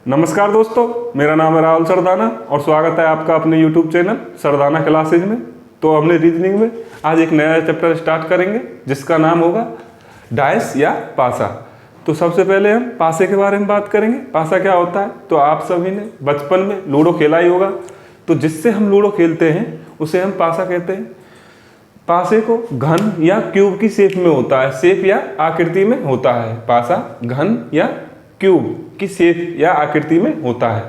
नमस्कार दोस्तों, मेरा नाम है राहुल सरदाना और स्वागत है आपका अपने YouTube चैनल सरदाना क्लासेज में। तो हमने रीजनिंग में आज एक नया चैप्टर स्टार्ट करेंगे जिसका नाम होगा डाइस या पासा। तो सबसे पहले हम पासे के बारे में बात करेंगे। पासा क्या होता है? तो आप सभी ने बचपन में लूडो खेला ही होगा। तो जिससे हम लूडो खेलते हैं उसे हम पासा कहते हैं। पासे को घन या क्यूब की शेप में होता है, शेप या आकृति में होता है। पासा घन या क्यूब की शेप या आकृति में होता है।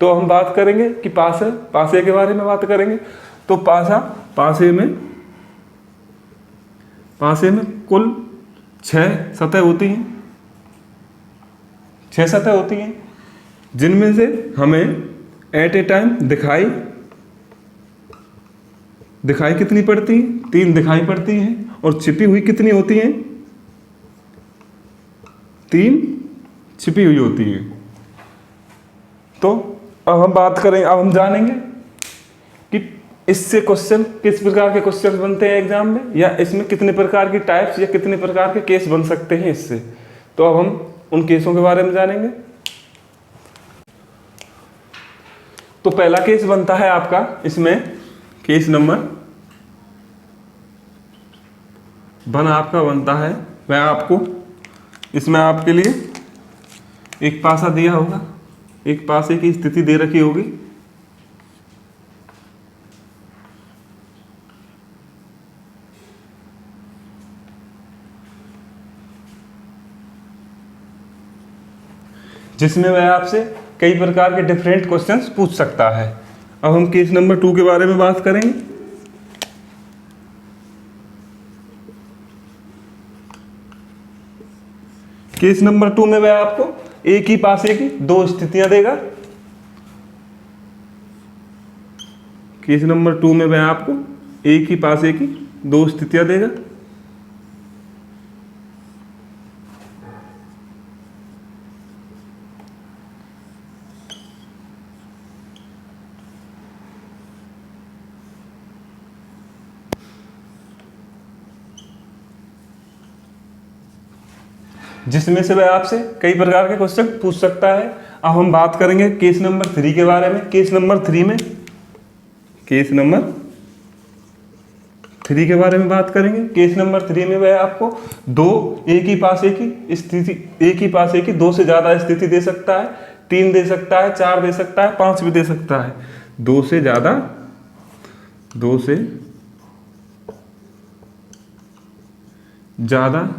तो हम बात करेंगे कि पासे के बारे में बात करेंगे। तो पासे में कुल 6 सतह होती हैं। 6 सतह होती हैं जिनमें से हमें एट ए टाइम दिखाई कितनी पड़ती है? 3 दिखाई पड़ती हैं। और छिपी हुई कितनी होती हैं? 3 छिपी हुई होती है। तो अब हम जानेंगे कि इससे क्वेश्चन किस प्रकार के क्वेश्चन बनते हैं एग्जाम में, या इसमें कितने प्रकार की टाइप्स या कितने प्रकार के केस बन सकते हैं इससे। तो अब हम उन केसों के बारे में जानेंगे। तो पहला केस बनता है आपका, इसमें केस नंबर 1 आपका बनता है। मैं आपको इसमें आपके लिए एक पासा दिया होगा, एक पासे की स्थिति दे रखी होगी। जिसमें वह आपसे कई प्रकार के डिफरेंट क्वेश्चंस पूछ सकता है। अब हम केस नंबर 2 के बारे में बात करेंगे। केस नंबर 2 में वह आपको एक ही पासे की 2 स्थितियां देगा। केस नंबर 2 में वह आपको एक ही पासे की 2 स्थितियां देगा। जिसमें से वह आपसे कई प्रकार के क्वेश्चन पूछ सकता है। अब हम बात करेंगे केस नंबर 3 के बारे में। केस नंबर 3 के बारे में बात करेंगे। केस नंबर 3 में वह आपको एक ही पासे की 2 से ज्यादा स्थिति दे सकता है, 3 दे सकता है, 4 दे सकता है, 5 भी दे सकता है। 2 से ज्यादा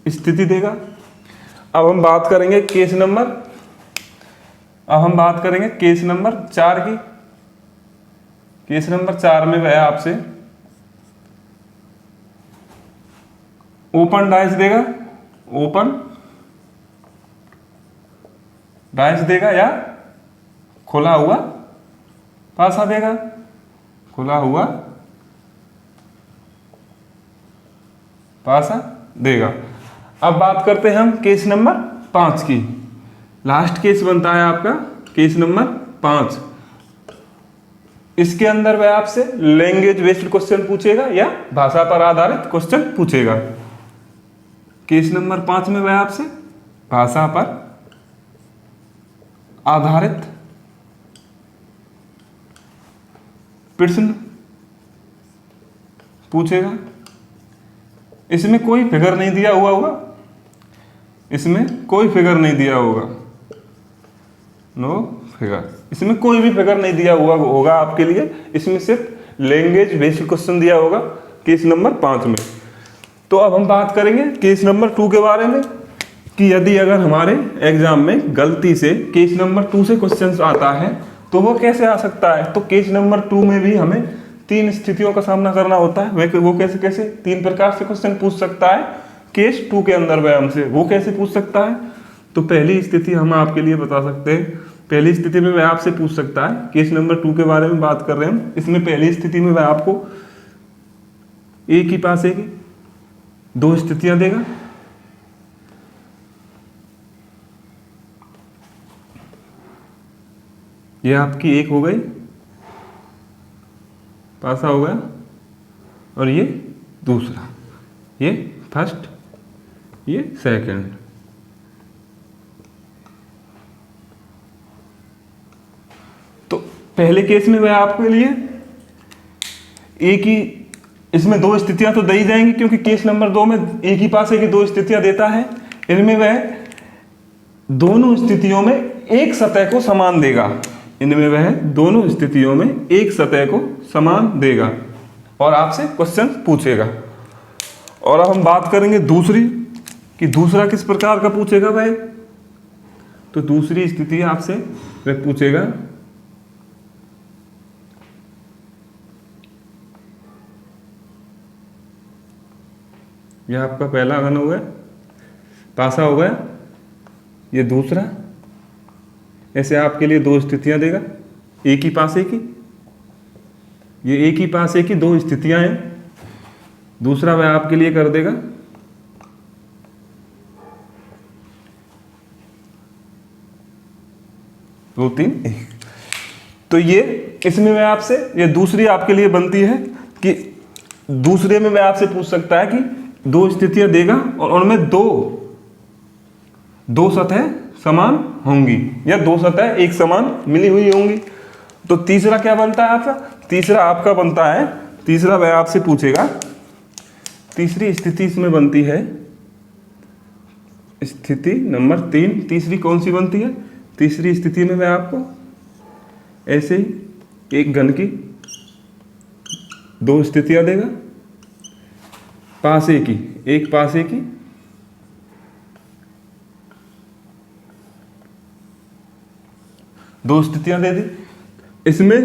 स्थिति देगा। अब हम बात करेंगे केस नंबर 4 की। केस नंबर 4 में वह आपसे ओपन डाइस देगा या खुला हुआ पासा देगा। खुला हुआ पासा देगा। अब बात करते हैं हम केस नंबर 5 की। लास्ट केस बनता है आपका केस नंबर 5। इसके अंदर वह आपसे लैंग्वेज बेस्ड क्वेश्चन पूछेगा या भाषा पर आधारित क्वेश्चन पूछेगा। केस नंबर 5 में वह आपसे भाषा पर आधारित प्रश्न पूछेगा। इसमें कोई फिगर नहीं दिया हुआ होगा, इसमें कोई फिगर नहीं दिया होगा, नो फिगर। इसमें कोई भी फिगर नहीं दिया हुआ होगा आपके लिए। इसमें सिर्फ लैंग्वेज बेस्ड क्वेश्चन दिया होगा केस नंबर 5 में। तो अब हम बात करेंगे केस नंबर 2 के बारे में कि यदि अगर हमारे एग्जाम में गलती से केस नंबर 2 से क्वेश्चन आता है तो वो कैसे आ सकता है। तो केस नंबर 2 में भी हमें 3 स्थितियों का सामना करना होता है। वो कैसे 3 प्रकार से क्वेश्चन पूछ सकता है केस 2 के अंदर। वह हमसे वो कैसे पूछ सकता है? तो पहली स्थिति हम आपके लिए बता सकते हैं। पहली स्थिति में वह आपसे पूछ सकता है, केस नंबर 2 के बारे में बात कर रहे हैं हम। इसमें पहली स्थिति में वह आपको एक ही पासे की 2 स्थितियां देगा। यह आपकी एक हो गई, पासा हो गया, और ये दूसरा, ये फर्स्ट, ये सेकंड। पहले केस में वह आपके लिए एक ही, इसमें दो स्थितियां तो दी जाएंगी क्योंकि केस नंबर 2 में एक ही पासे की दो स्थितियां देता है। इनमें वह दोनों स्थितियों में एक सतह को समान देगा, इनमें वह दोनों स्थितियों में एक सतह को समान देगा और आपसे क्वेश्चन पूछेगा। और अब हम बात करेंगे दूसरी, कि दूसरा किस प्रकार का पूछेगा वह। तो दूसरी स्थिति आपसे वह पूछेगा यह आपका पहला घन हो गया, पासा हो गया, ये दूसरा, ऐसे आपके लिए दो स्थितियां देगा एक ही पासे की, ये एक ही पासे की दो स्थितियां हैं। दूसरा वह आपके लिए कर देगा 2 3 1। तो ये इसमें मैं आपसे, ये दूसरी आपके लिए बनती है कि दूसरे में मैं आपसे पूछ सकता है कि दो स्थितियां देगा और उनमें दो सतह समान होंगी या दो सतह एक समान मिली हुई होंगी। तो तीसरा क्या बनता है आपका, तीसरा आपका बनता है, तीसरा वह आपसे पूछेगा, तीसरी स्थिति इसमें बनती है स्थिति नंबर 3। तीसरी कौन सी बनती है, तीसरी स्थिति में मैं आपको ऐसे ही एक घन की दो स्थितियां देगा, पासे की, एक पासे की दो स्थितियां दे दी। इसमें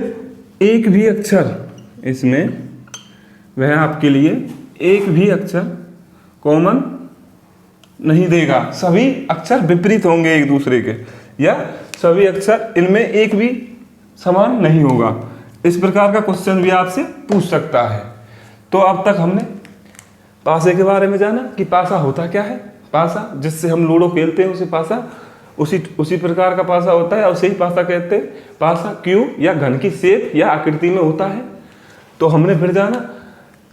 एक भी अक्षर, इसमें वह आपके लिए एक भी अक्षर कॉमन नहीं देगा, सभी अक्षर विपरीत होंगे एक दूसरे के, या सभी अक्षर इनमें एक भी समान नहीं होगा। इस प्रकार का क्वेश्चन भी आपसे पूछ सकता है। तो अब तक हमने पासे के बारे में जाना कि पासा होता क्या है। पासा जिससे हम लूडो खेलते हैं उसे पासा, उसी प्रकार का पासा होता है, उसे ही पासा कहते हैं। पासा क्यूब या घन की शेप या आकृति में होता है। तो हमने फिर जाना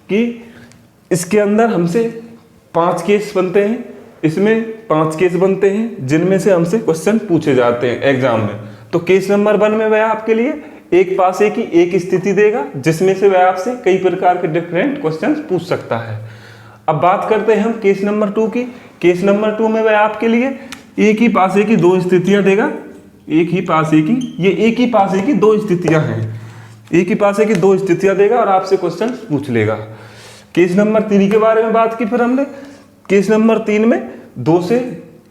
कि इसके अंदर हमसे 5 केस बनते हैं, इसमें 5 केस बनते हैं जिनमें से हमसे क्वेश्चन पूछे जाते हैं एग्जाम में। तो केस नंबर 1 में वह आपके लिए एक पासे की एक स्थिति देगा जिसमें से वह आपसे कई प्रकार के डिफरेंट क्वेश्चन पूछ सकता है। अब बात करते हैं हम केस नंबर 2 की। केस नंबर 2 में वह आपके लिए एक ही पासे की दो स्थितियां देगा, एक ही पासे की, ये एक ही पासे की दो स्थितियां हैं, एक ही पासे की दो स्थितियां देगा और आपसे क्वेश्चन पूछ लेगा। केस नंबर 3 के बारे में बात की फिर हमने। केस नंबर 3 में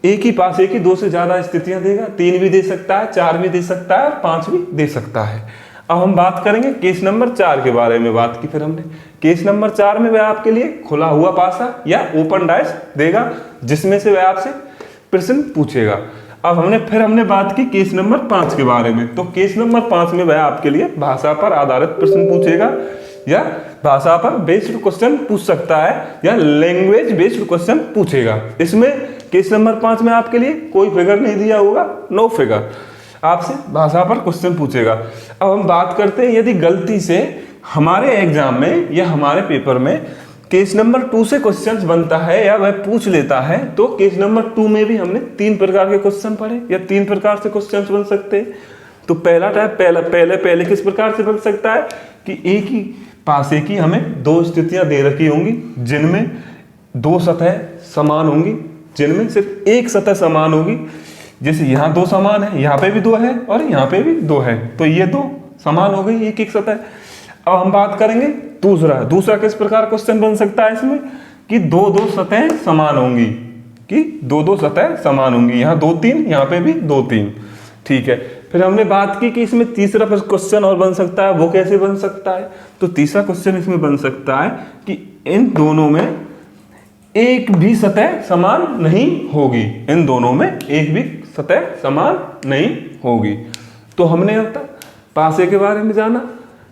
एक ही पासे की दो से ज्यादा स्थितियां देगा, 3 भी दे सकता है, 4 भी दे सकता है और 5 भी दे सकता है। अब हम बात करेंगे केस नंबर 4 के बारे में। बात की फिर हमने केस नंबर 4 में वह आपके लिए खुला हुआ पासा या ओपन डाइस देगा जिसमें से वह आपसे प्रश्न पूछेगा। अब हमने बात की केस नंबर 5 के बारे में। तो केस नंबर 5 में वह आपके लिए भाषा पर आधारित प्रश्न पूछेगा या भाषा पर बेस्ड क्वेश्चन पूछ सकता है या लैंग्वेज बेस्ड क्वेश्चन पूछेगा। इसमें केस नंबर 5 में आपके लिए कोई फिगर नहीं दिया होगा, नो फिगर, आपसे भाषा पर क्वेश्चन पूछेगा। अब हम बात करते हैं यदि गलती से हमारे एग्जाम में या हमारे पेपर में केस नंबर 2 से क्वेश्चन बनता है या वह पूछ लेता है, तो केस नंबर 2 में भी हमने 3 प्रकार के क्वेश्चन पढ़े या 3 प्रकार से क्वेश्चन बन सकते हैं। तो पहला टाइप पहले किस प्रकार से बन सकता है कि एक ही पासे की हमें दो स्थितियां दे रखी होंगी जिनमें दो सतह समान होंगी, जिनमें सिर्फ एक सतह समान होगी। जैसे यहाँ 2 समान है, यहाँ पे भी 2 है और यहाँ पे भी 2 है, तो ये 2 समान हो गई, एक सतह। अब हम बात करेंगे दूसरा किस प्रकार क्वेश्चन बन सकता है इसमें कि दो सतह समान होंगी, कि दो सतह समान होंगी, यहाँ 2 3, यहाँ पे भी 2 3, ठीक है। फिर हमने बात की कि इसमें तीसरा क्वेश्चन और बन सकता है, वो कैसे बन सकता है। तो तीसरा क्वेश्चन इसमें बन सकता है कि इन दोनों में एक भी सतह समान नहीं होगी, इन दोनों में एक भी सतह समान नहीं होगी। तो हमने अब तक पासे के बारे में जाना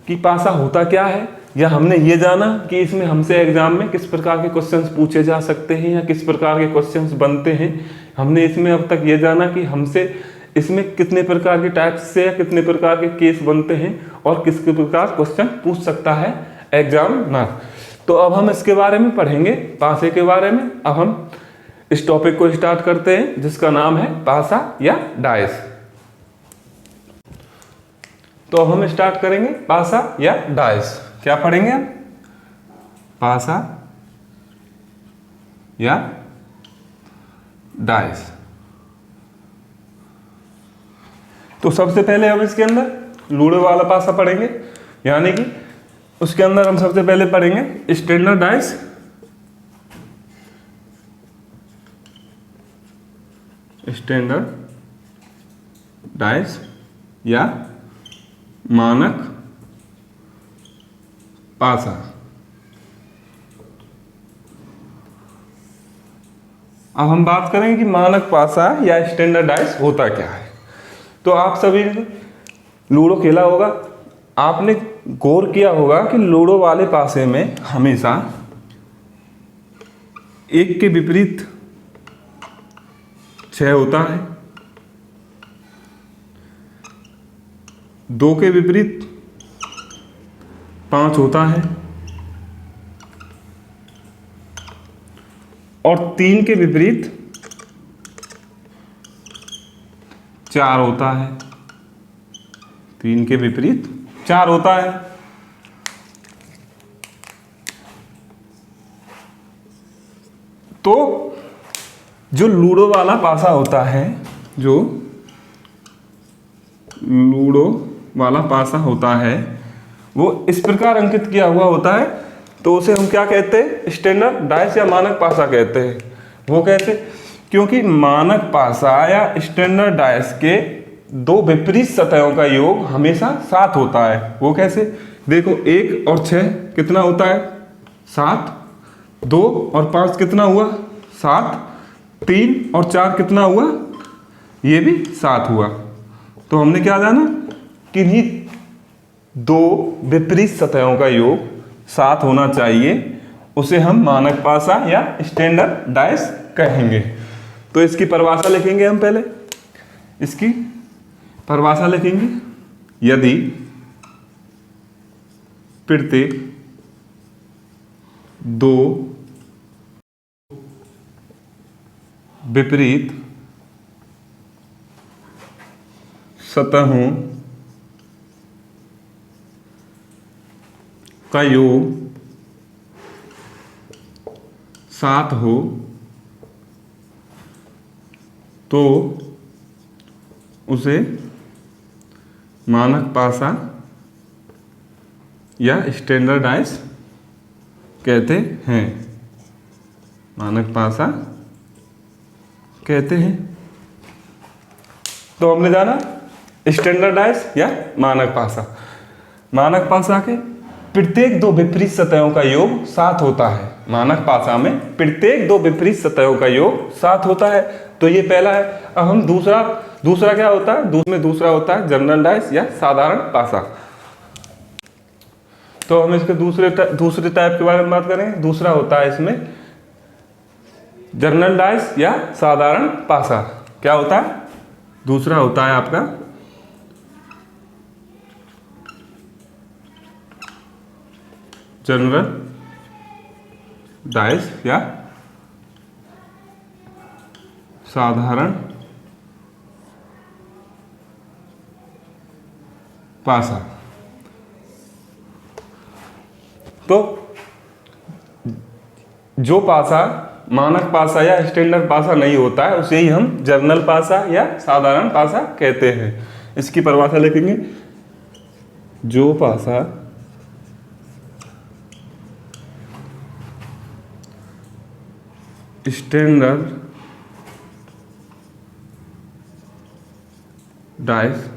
कि पासा होता क्या है, या हमने ये जाना कि इसमें हमसे एग्जाम में किस प्रकार के क्वेश्चंस पूछे जा सकते हैं या किस प्रकार के क्वेश्चंस बनते हैं। हमने इसमें अब तक ये जाना कि हमसे इसमें कितने प्रकार के टाइप्स से या कितने प्रकार के केस बनते हैं और किस प्रकार क्वेश्चन पूछ सकता है एग्जामिनर। तो अब हम इसके बारे में पढ़ेंगे, पासे के बारे में। अब हम इस टॉपिक को स्टार्ट करते हैं जिसका नाम है पासा या डाइस। तो अब हम स्टार्ट करेंगे पासा या डाइस। क्या पढ़ेंगे हम? पासा या डाइस। तो सबसे पहले हम इसके अंदर लूडो वाला पासा पढ़ेंगे, यानी कि उसके अंदर हम सबसे पहले पढ़ेंगे स्टैंडर्ड डाइस, स्टैंडर्ड डाइस या मानक पासा। अब हम बात करेंगे कि मानक पासा या स्टैंडर्ड डाइस होता क्या है। तो आप सभी ने लूडो खेला होगा, आपने गौर किया होगा कि लूडो वाले पासे में हमेशा एक के विपरीत 6 होता है, 2 के विपरीत 5 होता है और 3 के विपरीत 4 होता है। 3 के विपरीत 4 होता है। तो जो लूडो वाला पासा होता है, जो लूडो वाला पासा होता है, वो इस प्रकार अंकित किया हुआ होता है। तो उसे हम क्या कहते हैं? स्टैंडर्ड डाइस या मानक पासा कहते हैं। वो कैसे? क्योंकि मानक पासा या स्टैंडर्ड डाइस के 2 विपरीत सतहों का योग हमेशा 7 होता है। वो कैसे? देखो, 1 और 6 कितना होता है? 7। 2 और 5 कितना हुआ? 7। 3 और 4 कितना हुआ? ये भी 7 हुआ। तो हमने क्या जाना? किन्हीं 2 विपरीत सतहों का योग 7 होना चाहिए, उसे हम मानक पासा या स्टैंडर्ड डाइस कहेंगे। तो इसकी परिभाषा लिखेंगे हम पहले। इसकी परिभाषा लिखेंगे, यदि प्रत्येक 2 विपरीत सतहों का योग 7 हो तो उसे मानक पासा या स्टैंडर्ड डाइस कहते हैं। मानक पासा कहते हैं। तो हमने जाना स्टैंडर्ड डाइस या मानक पासा। मानक पासा के प्रत्येक 2 विपरीत सतहों का योग 7 होता है। मानक पासा में प्रत्येक 2 विपरीत सतहों का योग 7 होता है। तो ये पहला है। अब हम दूसरा क्या होता है? दूसरा होता है जनरल डाइस या साधारण पासा। तो हम इसके दूसरे टाइप के बारे में बात करेंगे। दूसरा होता है इसमें जनरल डाइस या साधारण पासा। क्या होता है? दूसरा होता है आपका जनरल डाइस या साधारण पासा। तो जो पासा मानक पासा या स्टैंडर्ड पासा नहीं होता है, उसे ही हम जनरल पासा या साधारण पासा कहते हैं। इसकी परिभाषा लिखेंगे, जो पासा स्टैंडर्ड डाइस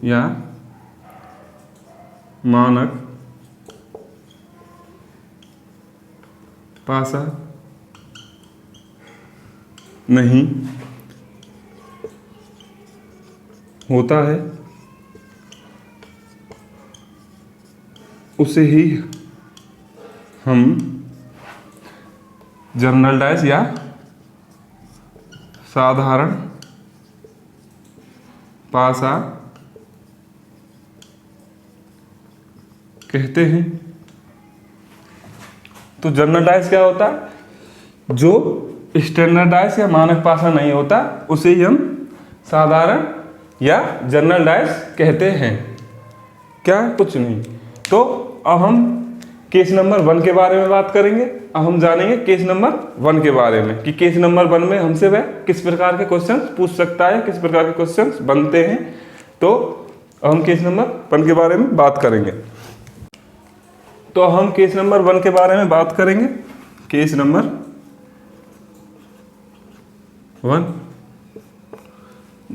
या मानक पासा नहीं होता है, उसे ही हम जनरल डाइस या साधारण पासा कहते हैं। तो जनरल डाइस क्या होता है? जो स्टैंडर्ड डाइस या मानक पासा नहीं होता, उसे ही हम साधारण या जनरल डायस कहते हैं? क्या? कुछ नहीं। तो अब हम केस नंबर 1 के बारे में बात करेंगे। अब हम जानेंगे केस नंबर 1 के बारे में कि केस नंबर 1 में हमसे वह किस प्रकार के क्वेश्चन पूछ सकता है, किस प्रकार के क्वेश्चन बनते हैं। तो अब हम केस नंबर 1 के बारे में बात करेंगे। तो हम केस नंबर 1 के बारे में बात करेंगे। केस नंबर 1,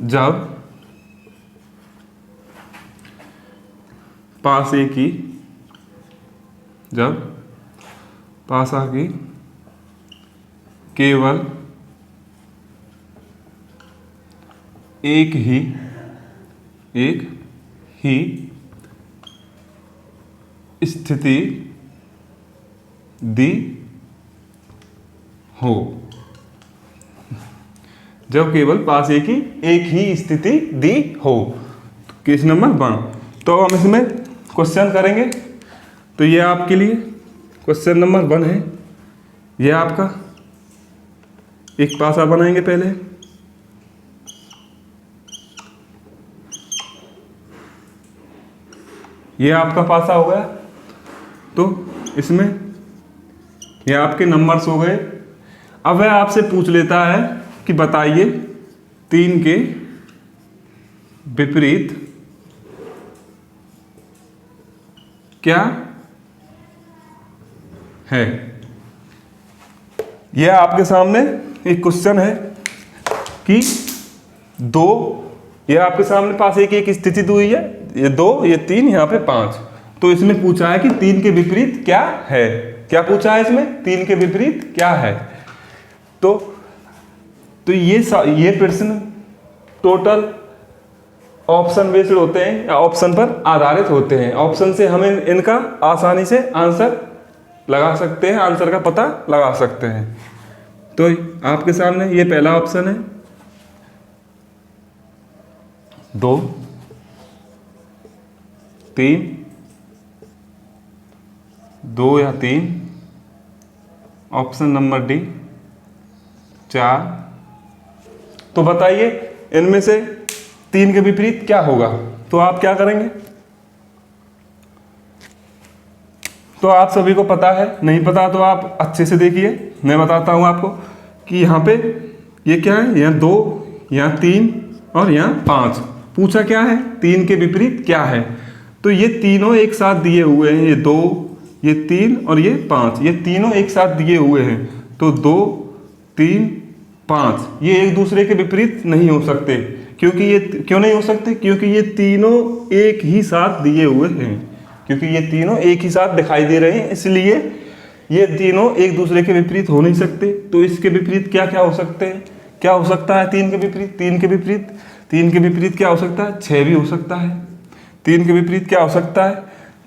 जब पासे की जब पासा की केवल एक ही स्थिति दी हो, जब केवल पासे की एक ही स्थिति दी हो। Case number 1। तो हम इसमें क्वेश्चन करेंगे। तो ये आपके लिए क्वेश्चन नंबर 1 है। ये आपका एक पासा बनाएंगे पहले। ये आपका पासा हो गया। तो इसमें ये आपके नंबर्स हो गए। अब वह आपसे पूछ लेता है कि बताइए 3 के विपरीत क्या है। यह आपके सामने एक क्वेश्चन है कि 2, यह आपके सामने पास एक स्थिति दी हुई है, ये 2, ये 3, यहाँ पे 5। तो इसमें पूछा है कि 3 के विपरीत क्या है। क्या पूछा है इसमें? 3 के विपरीत क्या है। तो ये प्रश्न टोटल ऑप्शन बेस्ड होते हैं या ऑप्शन पर आधारित होते हैं। ऑप्शन से हमें इनका आसानी से आंसर लगा सकते हैं, आंसर का पता लगा सकते हैं। तो आपके सामने ये पहला ऑप्शन है 2, 3, 2 या 3। Option number D 4। तो बताइए इनमें से 3 के विपरीत क्या होगा। तो आप क्या करेंगे? तो आप सभी को पता है, नहीं पता तो आप अच्छे से देखिए, मैं बताता हूं आपको कि यहाँ पे ये क्या है। यहाँ 2, यहाँ 3 और यहाँ 5। पूछा क्या है? 3 के विपरीत क्या है। तो ये तीनों एक साथ दिए हुए हैं। ये 2, ये 3 और ये 5, ये तीनों एक साथ दिए हुए हैं। तो 2, 3, 5 ये एक दूसरे के विपरीत नहीं हो सकते। क्योंकि ये क्यों नहीं हो सकते? क्योंकि ये तीनों एक ही साथ दिए हुए हैं। क्योंकि ये तीनों एक ही साथ दिखाई दे रहे हैं, इसलिए ये तीनों एक दूसरे के विपरीत हो नहीं सकते। तो इसके विपरीत क्या क्या हो सकते हैं? क्या हो सकता है 3 के विपरीत? 3 के विपरीत क्या हो सकता है? 6 भी हो सकता है। 3 के विपरीत क्या हो सकता है?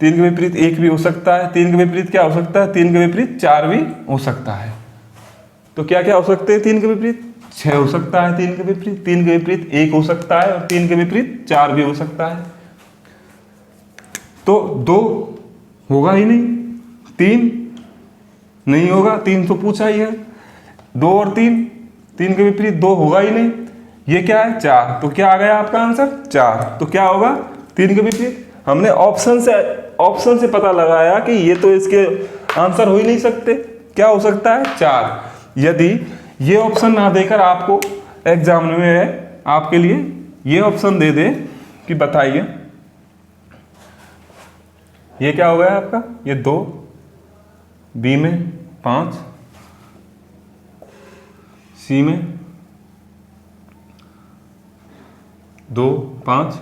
3 के विपरीत 1 भी हो सकता है। 3 के विपरीत क्या हो सकता है? 3 के विपरीत 4 भी हो सकता है। तो क्या क्या हो सकते हैं 3 के विपरीत? 6 हो सकता है 3 के विपरीत, 3 के विपरीत 1 हो सकता है और 3 के विपरीत 4 भी हो सकता है। तो 2 होगा ही नहीं, 3 नहीं होगा, 3 तो पूछा ही है। 2 और 3 के विपरीत 2 होगा ही नहीं। ये क्या है? 4। तो क्या आ गया आपका आंसर? 4। तो क्या होगा 3 के विपरीत? हमने ऑप्शन से पता लगाया कि ये तो इसके आंसर हो ही नहीं सकते। क्या हो सकता है? 4। यदि ये ऑप्शन ना देकर आपको एग्जाम में आपके लिए ये ऑप्शन दे दे कि बताइए ये क्या हो गया आपका? ये 2, बी में 5, सी में 2, 5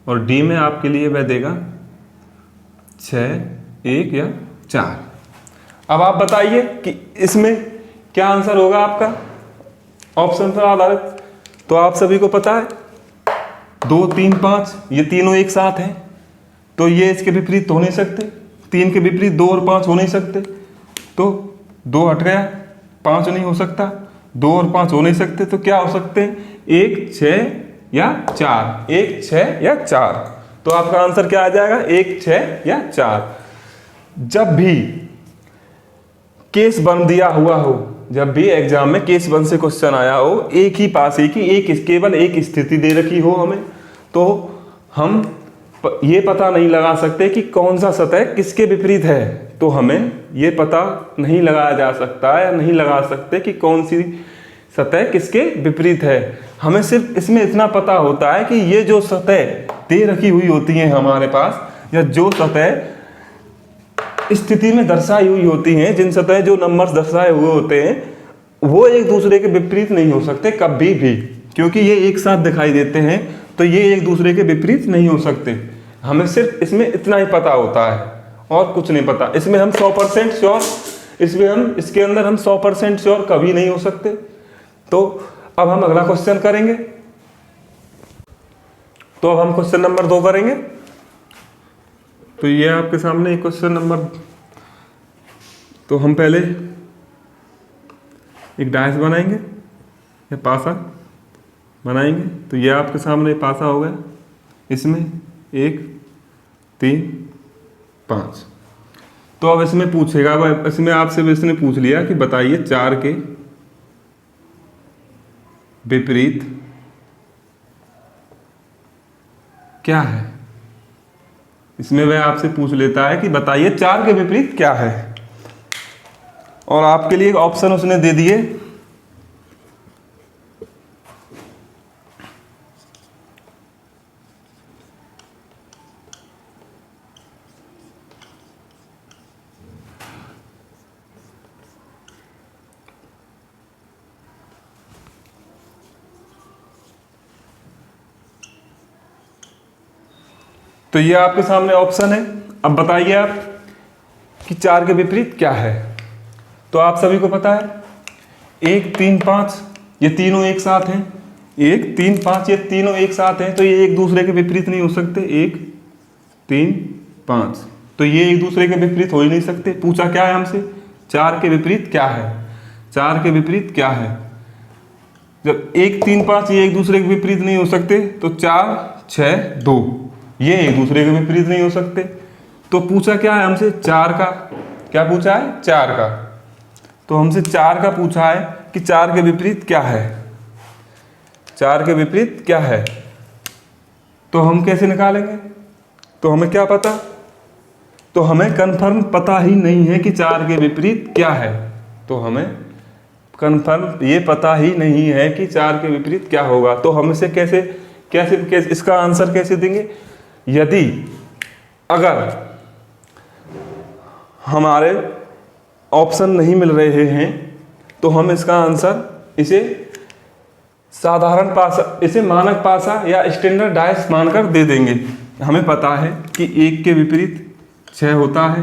और डी में आपके लिए वह देगा 6, 1 या 4। अब आप बताइए कि इसमें क्या आंसर होगा आपका ऑप्शन पर आधारित। तो आप सभी को पता है 2, 3, 5 ये तीनों एक साथ हैं, तो ये इसके विपरीत हो नहीं सकते। 3 के विपरीत 2 और 5 हो नहीं सकते। तो 2 हट गया, 5 नहीं हो सकता। 2 और 5 हो नहीं सकते, तो क्या हो सकते हैं? 1, 6 या 4। 1, 6 या 4। तो आपका आंसर क्या आ जाएगा? 1, 6 या 4। जब भी केस बन दिया हुआ हो, जब भी एग्जाम में केस 1 से क्वेश्चन आया हो, एक ही पासे की केवल एक स्थिति दे रखी हो हमें, तो हम ये पता नहीं लगा सकते कि कौन सा सतह किसके विपरीत है। तो हमें ये पता नहीं लगाया जा सकता है या नहीं लगा सकते कि कौन सी सतह किसके विपरीत है। हमें सिर्फ इसमें इतना पता होता है कि ये जो सतह दे रखी हुई होती हैं हमारे पास, या जो सतह स्थिति में दर्शाई हुई होती हैं, जिन सतह जो नंबर्स दर्शाए हुए होते हैं, वो एक दूसरे के विपरीत नहीं हो सकते कभी भी, क्योंकि ये एक साथ दिखाई देते हैं, तो ये एक दूसरे के विपरीत नहीं हो सकते। हमें सिर्फ इसमें इतना ही पता होता है और कुछ नहीं पता। इसमें हम 100% श्योर, इसके अंदर हम 100% श्योर कभी नहीं हो सकते। तो अब हम अगला क्वेश्चन करेंगे। तो अब हम क्वेश्चन नंबर 2 करेंगे। तो ये आपके सामने क्वेश्चन नंबर, तो हम पहले एक डायस बनाएंगे या पासा बनाएंगे। तो ये आपके सामने पासा हो गया, इसमें 1 3 5। तो अब इसमें पूछेगा, इसमें आपसे इसने पूछ लिया कि बताइए 4 के विपरीत क्या है। इसमें वह आपसे पूछ लेता है कि बताइए 4 के विपरीत क्या है, और आपके लिए एक ऑप्शन उसने दे दिए। तो ये आपके सामने ऑप्शन है। अब बताइए आप कि 4 के विपरीत क्या है। तो आप सभी को पता है 1 3 5 ये तीनों एक साथ हैं, 1 3 5 ये तीनों एक साथ हैं, तो ये एक दूसरे के विपरीत नहीं हो सकते। 1 3 5 तो ये एक दूसरे के विपरीत हो ही नहीं सकते। पूछा क्या है हमसे, 4 के विपरीत क्या है। 4 के विपरीत क्या है, जब 1 3 5 ये एक दूसरे के विपरीत नहीं हो सकते, तो 4 6 2 ये एक दूसरे के विपरीत नहीं हो सकते। तो पूछा क्या है हमसे, 4 का। क्या पूछा है, 4 का। तो हमसे 4 का पूछा है कि 4 के विपरीत क्या है, 4 के विपरीत क्या है। तो हम कैसे निकालेंगे, तो हमें क्या पता, तो हमें कंफर्म पता ही नहीं है कि 4 के विपरीत क्या है। तो हमें कंफर्म ये पता ही नहीं है कि 4 के विपरीत क्या होगा। तो हम इसे कैसे कैसे कैसे इसका आंसर कैसे देंगे। यदि अगर हमारे ऑप्शन नहीं मिल रहे हैं, तो हम इसका आंसर इसे साधारण पासा, इसे मानक पासा या स्टैंडर्ड डाइस मानकर दे देंगे। हमें पता है कि 1 के विपरीत 6 होता है,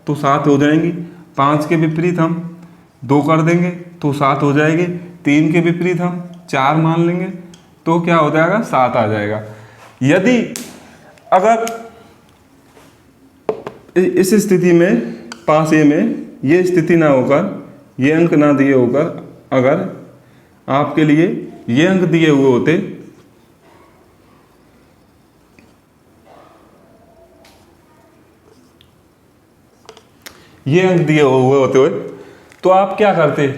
तो 7 हो जाएंगी। 5 के विपरीत हम 2 कर देंगे तो 7 हो जाएंगे। 3 के विपरीत हम 4 मान लेंगे तो क्या हो जाएगा, 7 आ जाएगा। यदि अगर इस स्थिति में पासे में ये स्थिति ना होकर, ये अंक ना दिए होकर, अगर आपके लिए ये अंक दिए हुए होते, ये अंक दिए हुए होते तो आप क्या करते।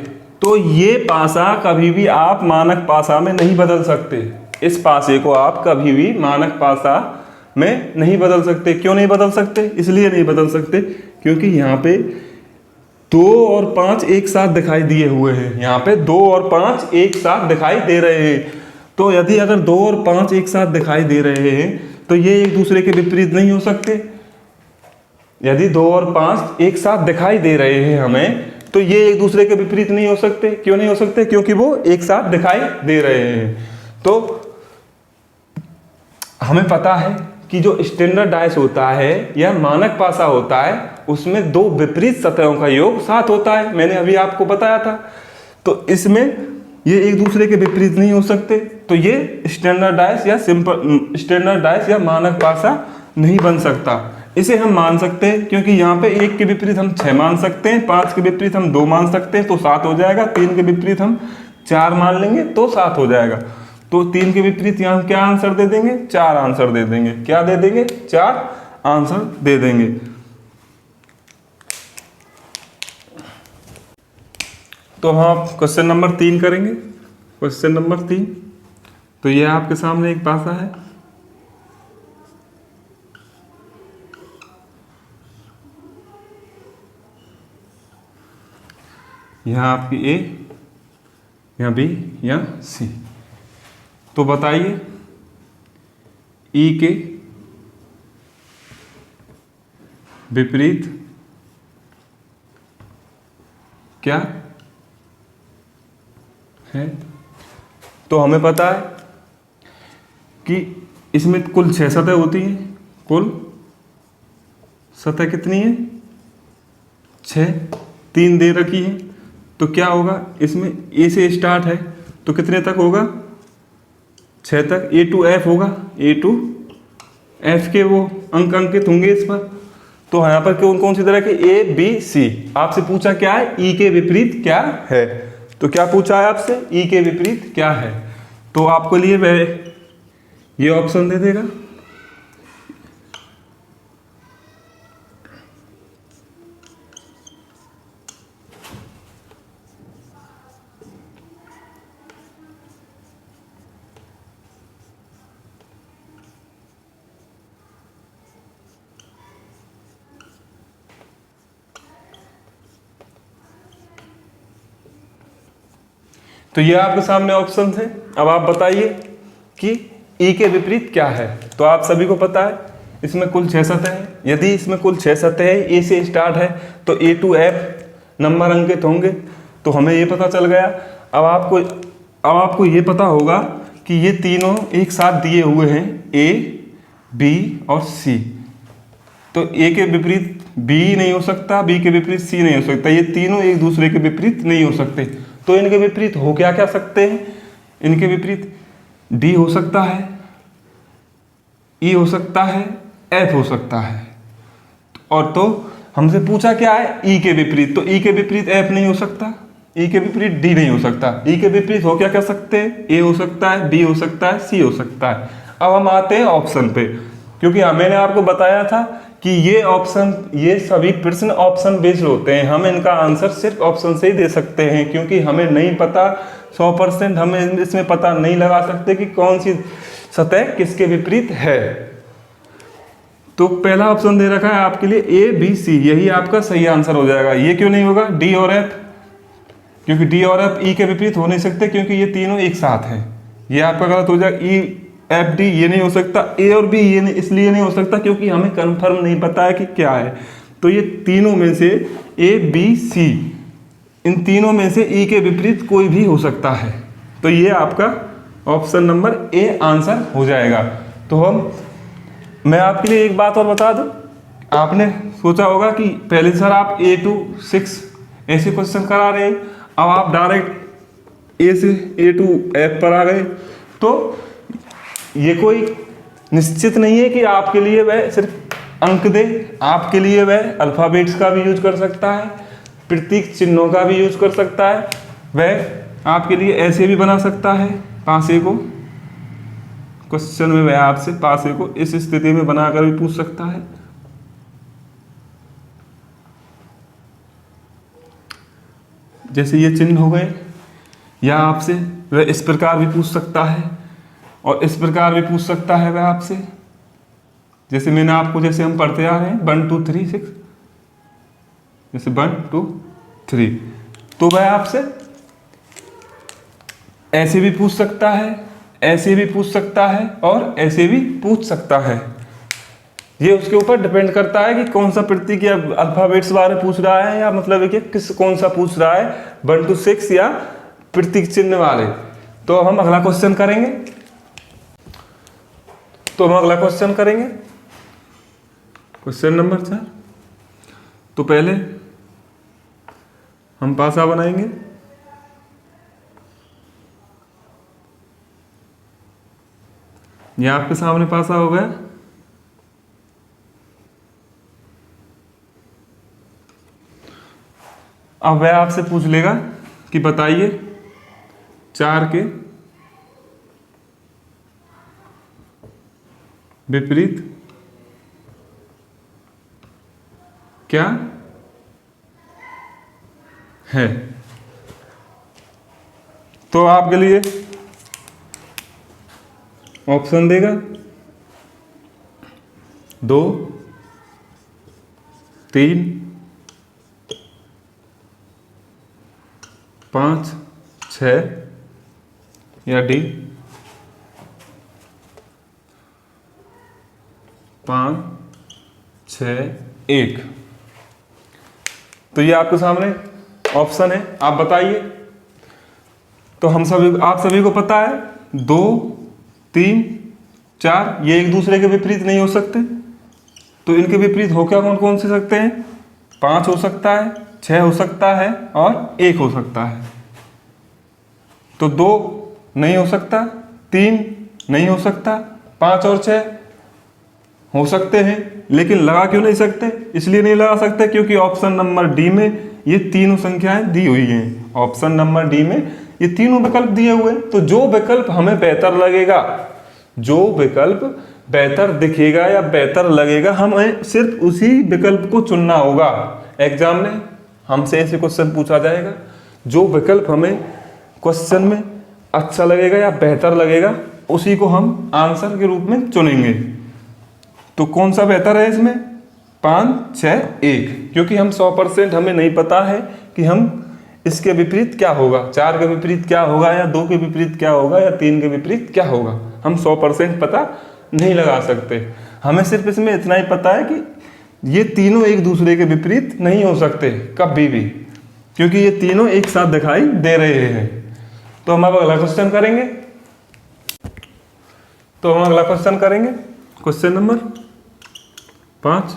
तो ये पासा कभी भी आप मानक पासा में नहीं बदल सकते। इस पासे को आप कभी भी मानक पासा में नहीं बदल सकते। क्यों नहीं बदल सकते, इसलिए नहीं बदल सकते क्योंकि यहाँ पे 2 और 5 एक साथ दिखाई दिए हुए हैं। यहाँ पे 2 और 5 एक साथ दिखाई दे रहे हैं। तो यदि अगर 2 और 5 एक साथ दिखाई दे रहे हैं, तो ये एक दूसरे के विपरीत नहीं हो सकते। यदि 2 और 5 एक साथ दिखाई दे रहे हैं हमें, तो ये एक दूसरे के विपरीत नहीं हो सकते। क्यों नहीं हो सकते, क्योंकि वो एक साथ दिखाई दे रहे हैं। तो हमें पता है कि जो स्टैंडर्ड डाइस होता है या मानक पासा होता है, उसमें 2 विपरीत सतहों का योग 7 होता है। मैंने अभी आपको बताया था। तो इसमें ये एक दूसरे के विपरीत नहीं हो सकते। तो ये स्टैंडर्ड डाइस या सिंपल स्टैंडर्ड डाइस या मानक पासा नहीं बन सकता। इसे हम मान सकते हैं क्योंकि यहाँ पे 1 के विपरीत हम 6 मान सकते हैं, 5 के विपरीत हम 2 मान सकते हैं तो 7 हो जाएगा। 3 के विपरीत हम 4 मान लेंगे तो 7 हो जाएगा। तो 3 के विपरीत यहाँ हम क्या आंसर दे देंगे, 4 आंसर दे देंगे। क्या दे देंगे, 4 आंसर दे देंगे। तो हम क्वेश्चन नंबर 3 करेंगे। क्वेश्चन नंबर 3, तो ये आपके सामने एक पासा है, यहाँ आपकी ए, यहाँ बी, यहाँ सी। तो बताइए ई के विपरीत क्या है। तो हमें पता है कि इसमें कुल 6 सतह होती हैं। कुल सतह कितनी है? 6, 3 दे रखी है। तो क्या होगा, इसमें ए से स्टार्ट है तो कितने तक होगा? 6 तक। ए टू एफ होगा, ए टू एफ के वो अंक अंकित होंगे इस पर। तो यहाँ पर कौन कौन सी तरह के? A B C. आपसे पूछा क्या है? ई के विपरीत क्या है। तो क्या पूछा है आपसे? ई के विपरीत क्या है। तो आपको लिए वह ये ऑप्शन दे देगा। तो ये आपके सामने ऑप्शन थे। अब आप बताइए कि ई के विपरीत क्या है। तो आप सभी को पता है इसमें कुल 6 सतह है। यदि इसमें कुल 6 सतह है, ए से स्टार्ट है, तो ए टू एफ नंबर अंकित होंगे। तो हमें ये पता चल गया। अब आपको ये पता होगा कि ये तीनों एक साथ दिए हुए हैं, ए बी और सी। तो ए के विपरीत बी नहीं हो सकता, बी के विपरीत सी नहीं हो सकता। ये तीनों एक दूसरे के विपरीत नहीं हो सकते। तो इनके विपरीत हो क्या सकते हैं? इनके विपरीत डी हो सकता है, ई हो सकता है, एफ हो सकता है। और तो हमसे पूछा क्या है? ई के विपरीत। तो ई के विपरीत एफ नहीं हो सकता, ई के विपरीत डी नहीं हो सकता। ई के विपरीत हो क्या सकते हैं? ए हो सकता है, बी हो सकता है, सी हो सकता है। अब हम आते हैं ऑप्शन पे, क्योंकि मैंने आपको बताया था कि ये सभी प्रश्न ऑप्शन बेस्ड होते हैं। हम इनका आंसर सिर्फ ऑप्शन से ही दे सकते हैं, क्योंकि हमें नहीं पता 100%, हमें इसमें पता नहीं लगा सकते कि कौन सी सतह किसके विपरीत है। तो पहला ऑप्शन दे रखा है आपके लिए ए बी सी, यही आपका सही आंसर हो जाएगा। ये क्यों नहीं होगा? डी और एफ, क्योंकि डी और एफ ई के विपरीत हो नहीं सकते, क्योंकि ये तीनों एक साथ हैं। ये आपका गलत हो जाएगा। ई एफ डी ये नहीं हो सकता। ए और बी ये नहीं, इसलिए नहीं हो सकता क्योंकि हमें कंफर्म नहीं पता है कि क्या है। तो ये तीनों में से ए बी सी, इन तीनों में से ई के विपरीत कोई भी हो सकता है। तो ये आपका ऑप्शन नंबर ए आंसर हो जाएगा। तो मैं आपके लिए एक बात और बता दूं। आपने सोचा होगा कि पहले सर आप ए टू 6 ऐसे क्वेश्चन करा रहे हैं, अब आप डायरेक्ट ए से ए टू एफ पर आ गए। तो ये कोई निश्चित नहीं है कि आपके लिए वह सिर्फ अंक दे। आपके लिए वह अल्फ़ाबेट्स का भी यूज कर सकता है, प्रतीक चिन्हों का भी यूज कर सकता है। वह आपके लिए ऐसे भी बना सकता है पासे को। क्वेश्चन में वह आपसे पासे को इस स्थिति में बनाकर भी पूछ सकता है। जैसे ये चिन्ह हो गए, या आपसे वह इस प्रकार भी पूछ सकता है और इस प्रकार भी पूछ सकता है वह आपसे। जैसे मैंने आपको, जैसे हम पढ़ते आ रहे हैं 1 2 3 6, जैसे 1 2 3, तो वह आपसे ऐसे भी पूछ सकता है, ऐसे भी पूछ सकता है और ऐसे भी पूछ सकता है। ये उसके ऊपर डिपेंड करता है कि कौन सा प्रतीक या अल्फाबेट्स बारे पूछ रहा है, या मतलब है कि कौन सा पूछ रहा है, 1 to 6 या प्रतीक चिन्ह वाले। तो अब हम अगला क्वेश्चन करेंगे। Question number 4। तो पहले हम पासा बनाएंगे। ये आपके सामने पासा हो गया। अब वह आपसे पूछ लेगा कि बताइए 4 के विपरीत क्या है। तो आपके लिए ऑप्शन देगा 2 3 5 6 या डी 5 6 1। तो ये आपके सामने ऑप्शन है, आप बताइए। तो आप सभी को पता है 2 3 4 ये एक दूसरे के विपरीत नहीं हो सकते, तो इनके विपरीत हो क्या कौन कौन से सकते हैं? 5 हो सकता है, 6 हो सकता है और 1 हो सकता है। तो 2 नहीं हो सकता, 3 नहीं हो सकता, 5 और 6 हो सकते हैं, लेकिन लगा क्यों नहीं सकते? इसलिए नहीं लगा सकते क्योंकि ऑप्शन नंबर डी में ये तीनों संख्याएं दी हुई हैं। ऑप्शन नंबर डी में ये तीनों विकल्प दिए हुए हैं। तो जो विकल्प हमें बेहतर लगेगा, जो विकल्प बेहतर दिखेगा या बेहतर लगेगा, हमें सिर्फ उसी विकल्प को चुनना होगा। एग्जाम में हमसे ऐसे क्वेश्चन पूछा जाएगा, जो विकल्प हमें क्वेश्चन में अच्छा लगेगा या बेहतर लगेगा उसी को हम आंसर के रूप में चुनेंगे। तो कौन सा बेहतर है इसमें? 5 6 1, क्योंकि हम 100% हमें नहीं पता है कि हम इसके विपरीत क्या होगा, 4 के विपरीत क्या होगा या 2 के विपरीत क्या होगा या 3 के विपरीत क्या होगा। हम 100% पता नहीं लगा सकते। हमें सिर्फ इसमें इतना ही पता है कि ये तीनों एक दूसरे के विपरीत नहीं हो सकते कभी भी, क्योंकि ये तीनों एक साथ दिखाई दे रहे हैं। तो हम अब अगला क्वेश्चन करेंगे। Question number 5।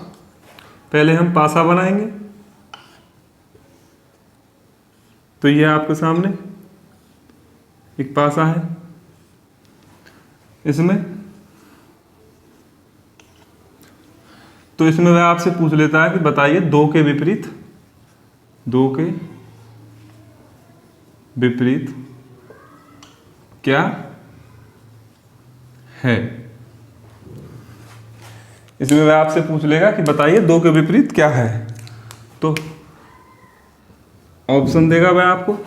पहले हम पासा बनाएंगे। तो ये आपके सामने एक पासा है, इसमें वह आपसे पूछ लेता है कि बताइए 2 के विपरीत क्या है। इसमें वह आपसे पूछ लेगा कि बताइए 2 के विपरीत क्या है। तो ऑप्शन देगा वह आपको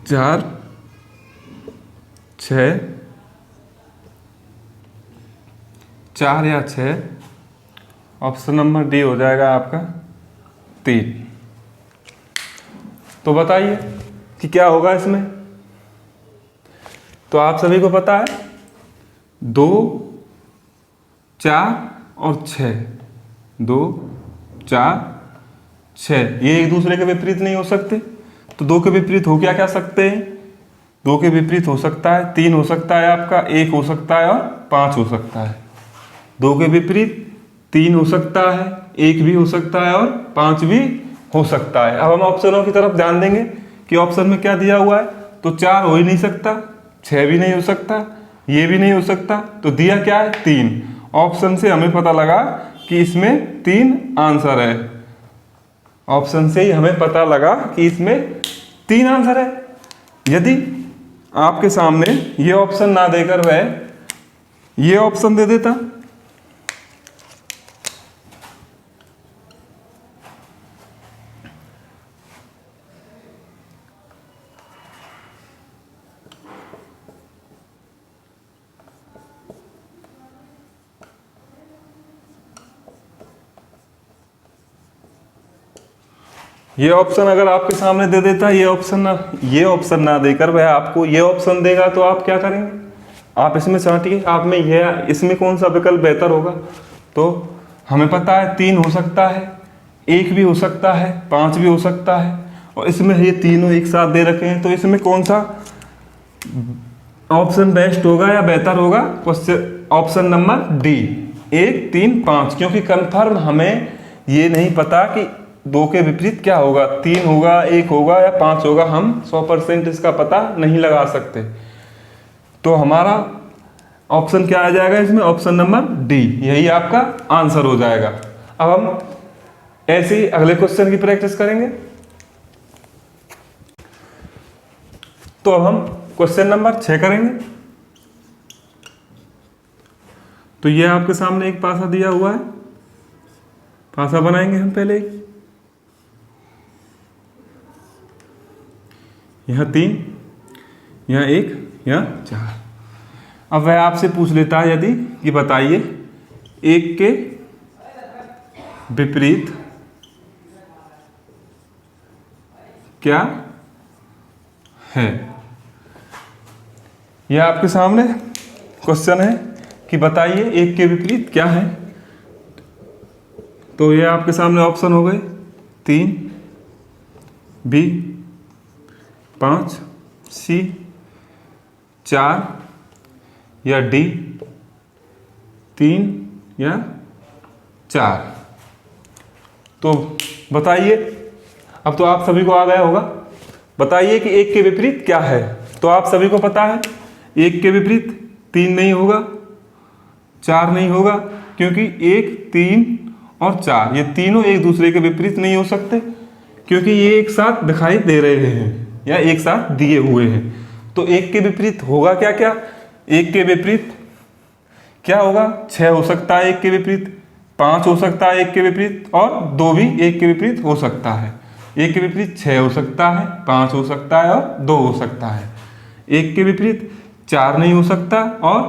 4 6 4 या 6। ऑप्शन नंबर डी हो जाएगा आपका 3। तो बताइए कि क्या होगा इसमें। तो आप सभी को पता है 2 4 और 6, 2 4 6 ये एक दूसरे के विपरीत नहीं हो सकते। तो 2 के विपरीत हो क्या सकते हैं? 2 के विपरीत हो सकता है 3 हो सकता है आपका, 1 हो सकता है और 5 हो सकता है। 2 के विपरीत 3 हो सकता है, 1 भी हो सकता है और 5 भी हो सकता है। अब हम ऑप्शनों की तरफ ध्यान देंगे कि ऑप्शन में क्या दिया हुआ है। तो 4 हो ही नहीं सकता, 6 भी नहीं हो सकता, ये भी नहीं हो सकता, तो दिया क्या है? 3। ऑप्शन से हमें पता लगा कि इसमें 3 आंसर है। ऑप्शन से ही हमें पता लगा कि इसमें 3 आंसर है। यदि आपके सामने ये ऑप्शन ना देकर वह ये ऑप्शन दे देता, ये ऑप्शन अगर आपके सामने दे देता, ये ऑप्शन ना देकर वह आपको ये ऑप्शन देगा, तो आप क्या करेंगे? आप इसमें चाटिए, आप में यह इसमें कौन सा विकल्प बेहतर होगा। तो हमें पता है 3 हो सकता है, 1 भी हो सकता है, 5 भी हो सकता है, और इसमें ये तीनों एक साथ दे रखे हैं। तो इसमें कौन सा ऑप्शन बेस्ट होगा या बेहतर होगा? ऑप्शन नंबर डी 1 3 5, क्योंकि कंफर्म हमें ये नहीं पता कि 2 के विपरीत क्या होगा, 3 होगा, 1 होगा या 5 होगा। हम 100% इसका पता नहीं लगा सकते। तो हमारा ऑप्शन क्या आ जाएगा इसमें? ऑप्शन नंबर डी, यही आपका आंसर हो जाएगा। अब हम ऐसे ही अगले क्वेश्चन की प्रैक्टिस करेंगे। तो अब हम क्वेश्चन नंबर 6 करेंगे। तो ये आपके सामने एक पासा दिया हुआ है, पासा बनाएंगे हम पहले। यहाँ 3, यहाँ 1, यहाँ 4। अब वह आपसे पूछ लेता है यदि कि बताइए 1 के विपरीत क्या है। यह आपके सामने क्वेश्चन है कि बताइए एक के विपरीत क्या है। तो ये आपके सामने ऑप्शन हो गए 3, बी 5, सी 4 या डी 3 या 4। तो बताइए, अब तो आप सभी को आ गया होगा। बताइए कि एक के विपरीत क्या है। तो आप सभी को पता है एक के विपरीत 3 नहीं होगा, 4 नहीं होगा, क्योंकि 1, 3 और 4 ये तीनों एक दूसरे के विपरीत नहीं हो सकते, क्योंकि ये एक साथ दिखाई दे रहे हैं या एक साथ दिए हुए हैं। तो एक के विपरीत होगा क्या क्या? एक के विपरीत क्या होगा? 6 हो सकता है एक के विपरीत, 5 हो सकता है एक के विपरीत, और 2 भी एक के विपरीत हो सकता है। एक के विपरीत 6 हो सकता है, 5 हो सकता है और 2 हो सकता है। एक के विपरीत 4 नहीं हो सकता और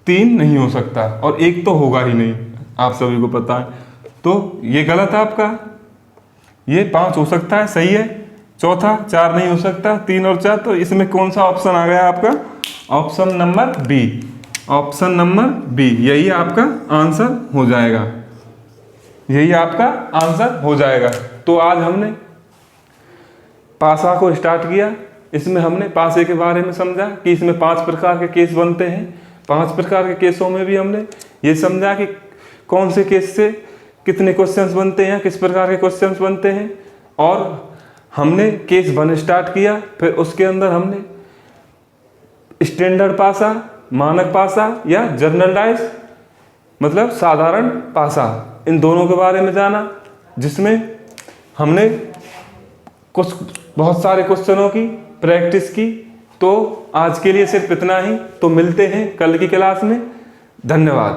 3 नहीं हो सकता, और 1 तो होगा ही नहीं, आप सभी को पता है। तो ये गलत है आपका। ये 5 हो सकता है, सही है। चौथा 4 नहीं हो सकता, 3 और 4। तो इसमें कौन सा ऑप्शन आ गया आपका? Option number B. Option number B, यही आपका आंसर हो जाएगा। यही आपका आंसर हो जाएगा। तो आज हमने पासा को स्टार्ट किया। इसमें हमने पासे के बारे में समझा कि इसमें 5 प्रकार के केस बनते हैं। 5 प्रकार के केसों में भी हमने ये समझा कि कौन से केस से कितने क्वेश्चंस बनते हैं, किस प्रकार के क्वेश्चंस बनते हैं। और हमने केस 1 स्टार्ट किया, फिर उसके अंदर हमने स्टैंडर्ड पासा, मानक पासा या जनरलाइज मतलब साधारण पासा, इन दोनों के बारे में जाना, जिसमें हमने कुछ बहुत सारे क्वेश्चनों की प्रैक्टिस की। तो आज के लिए सिर्फ इतना ही। तो मिलते हैं कल की क्लास में। धन्यवाद।